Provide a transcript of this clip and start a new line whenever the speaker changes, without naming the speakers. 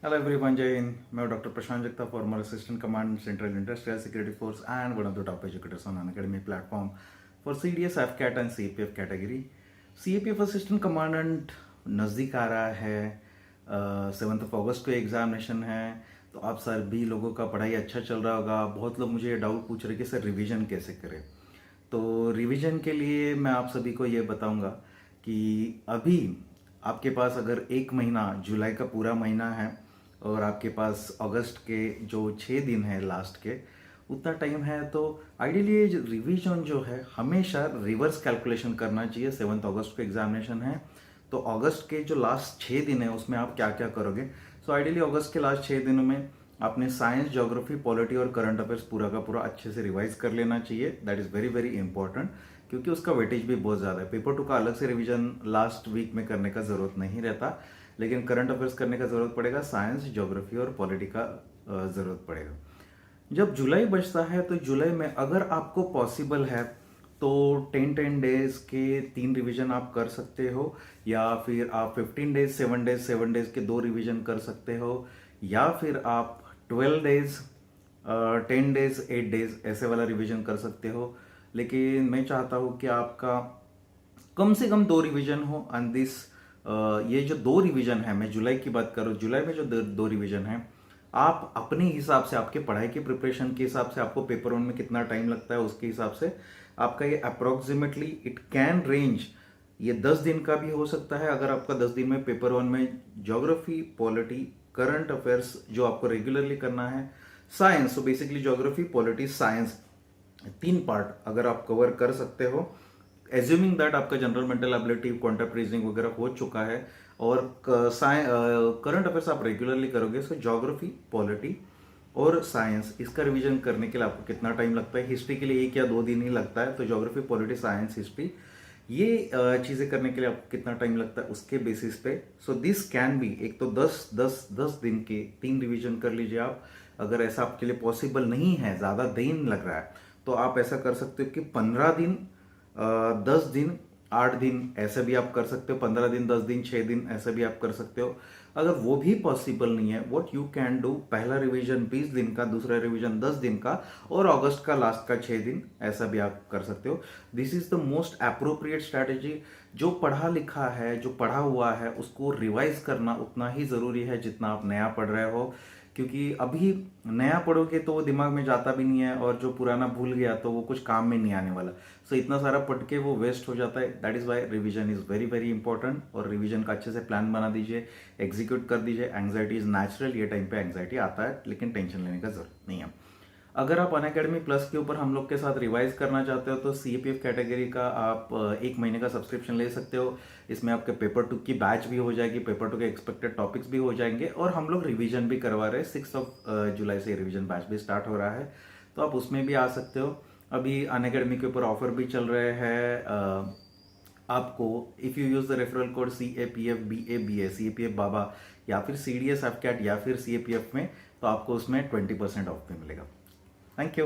Hello everyone, Jai Hind. मैं doctor प्रशांत जगता, farmer assistant command central industrial security force and one of the top educators on Unacademy platform for CDS, FCAT and CAPF category. CAPF assistant commandant नज़दीक आ रहा है. 7 अगस्त को examination है. तो आप सभी लोगों का पढ़ाई अच्छा चल रहा होगा. बहुत लोग मुझे ये डाउट पूछ रहे कि सर रिवीजन कैसे करें. तो रिवीजन के लिए मैं आप सभी को ये बताऊंगा कि अभी आपके पास अगर एक महीना, जुलाई का पूरा महीना है और आपके पास अगस्त के जो 6 दिन है लास्ट के, उतना टाइम है, तो आइडियली ये रिवीजन जो है हमेशा रिवर्स कैलकुलेशन करना चाहिए. 7 अगस्त को एग्जामिनेशन है, तो अगस्त के जो लास्ट 6 दिन है उसमें आप क्या क्या करोगे. सो आइडियली अगस्त के लास्ट 6 दिनों में आपने साइंस, ज्योग्राफी, पॉलिटी और करंट अफेयर्स पूरा का पूरा अच्छे से रिवाइज कर लेना चाहिए. That is very very important, क्योंकि उसका वेटेज भी बहुत ज़्यादा है. पेपर 2 का अलग से रिवीजन लास्ट वीक में करने का ज़रूरत नहीं रहता, लेकिन करंट अफेयर्स करने का ज़रूरत पड़ेगा, साइंस, ज्योग्राफी और पॉलिटी का ज़रूरत पड़ेगा. जब जुलाई बचता है तो जुलाई में अगर आपको पॉसिबल है तो 10 डेज के 3 रिवीजन आप कर सकते हो, या फिर आप 15 डेज 7 डेज 7 डेज के 2 रिवीजन कर सकते हो, या फिर आप 12 डेज 10 डेज 8 डेज ऐसे वाला रिवीजन कर सकते हो. लेकिन मैं चाहता हूँ कि आपका कम से कम 2 रिवीजन हो. एंड दिस ये जो 2 रिवीजन है, मैं जुलाई की बात करूँ, जुलाई में जो 2 रिवीजन है, आप अपने हिसाब से, आपके पढ़ाई की प्रिपरेशन के हिसाब से, आपको पेपर 1 में कितना टाइम लगता है उसके हिसाब से आपका ये अप्रोक्सीमेटली इट कैन रेंज, ये 10 दिन का भी हो सकता है. अगर आपका 10 दिन में पेपर 1 में ज्योग्राफी, पॉलिटी, करंट अफेयर्स जो आपको रेगुलरली करना है, साइंस, तो basically geography, polity, science 3 part अगर आप कवर कर सकते हो, एज्यूमिंग दैट आपका general mental ability, contact reasoning वगैरह हो चुका है, और करंट अफेयर्स आप रेगुलरली करोगे, सो ज्योग्राफी, पॉलिटी और साइंस, इसका रिवीजन करने के लिए आपको कितना टाइम लगता है. हिस्ट्री के लिए 1 या 2 दिन ही लगता है. तो ज्योग्राफी, पॉलिटी, साइंस, हिस्ट्री, ये चीज़ें करने के लिए आपको कितना टाइम लगता है उसके बेसिस पे. सो दिस कैन बी, एक तो 10 दिन के 3 रिवीजन कर लीजिए आप. अगर ऐसा आपके लिए पॉसिबल नहीं है, ज़्यादा दिन लग रहा है, तो आप ऐसा कर सकते हो कि 15 दिन, 10 दिन, 8 दिन ऐसे भी आप कर सकते हो. 15 दिन, 10 दिन, 6 दिन ऐसे भी आप कर सकते हो. अगर वो भी पॉसिबल नहीं है, व्हाट यू कैन डू, पहला रिवीजन 20 दिन का, दूसरा रिवीजन 10 दिन का, और अगस्त का लास्ट का 6 दिन ऐसा भी आप कर सकते हो. This is the most appropriate strategy. जो पढ़ा लिखा है, जो पढ़ा हुआ है, उसको रिवाइज करना उतना ही ज़रूरी है जितना आप नया पढ़ रहे हो. क्योंकि अभी नया पढ़ोगे तो वो दिमाग में जाता भी नहीं है, और जो पुराना भूल गया तो वो कुछ काम में नहीं आने वाला. सो इतना सारा पढ़ के वो वेस्ट हो जाता है. That is why revision is very very important. और रिवीजन का अच्छे से प्लान बना दीजिए, एग्जीक्यूट कर दीजिए. एंग्जाइटी इज़ नेचुरल, ये टाइम पे एंग्जाइटी आता है, लेकिन टेंशन लेने का जरूरत नहीं है. अगर आप अनअकैडमी प्लस के ऊपर हम लोग के साथ रिवाइज करना चाहते हो तो CAPF कैटेगरी का आप 1 महीने का सब्सक्रिप्शन ले सकते हो. इसमें आपके पेपर 2 की बैच भी हो जाएगी, पेपर 2 के एक्सपेक्टेड टॉपिक्स भी हो जाएंगे, और हम लोग रिवीजन भी करवा रहे हैं. 6 जुलाई से रिवीजन बैच भी स्टार्ट हो रहा है, तो आप उसमें भी आ सकते हो. अभी अनअकैडमी के ऊपर ऑफर भी चल रहे हैं. आपको if you use the referral code CAPF BABA, CAPF बाबा, या फिर CDS, FCAT, या फिर CAPF में, तो आपको उसमें 20% ऑफ भी मिलेगा. Thank you.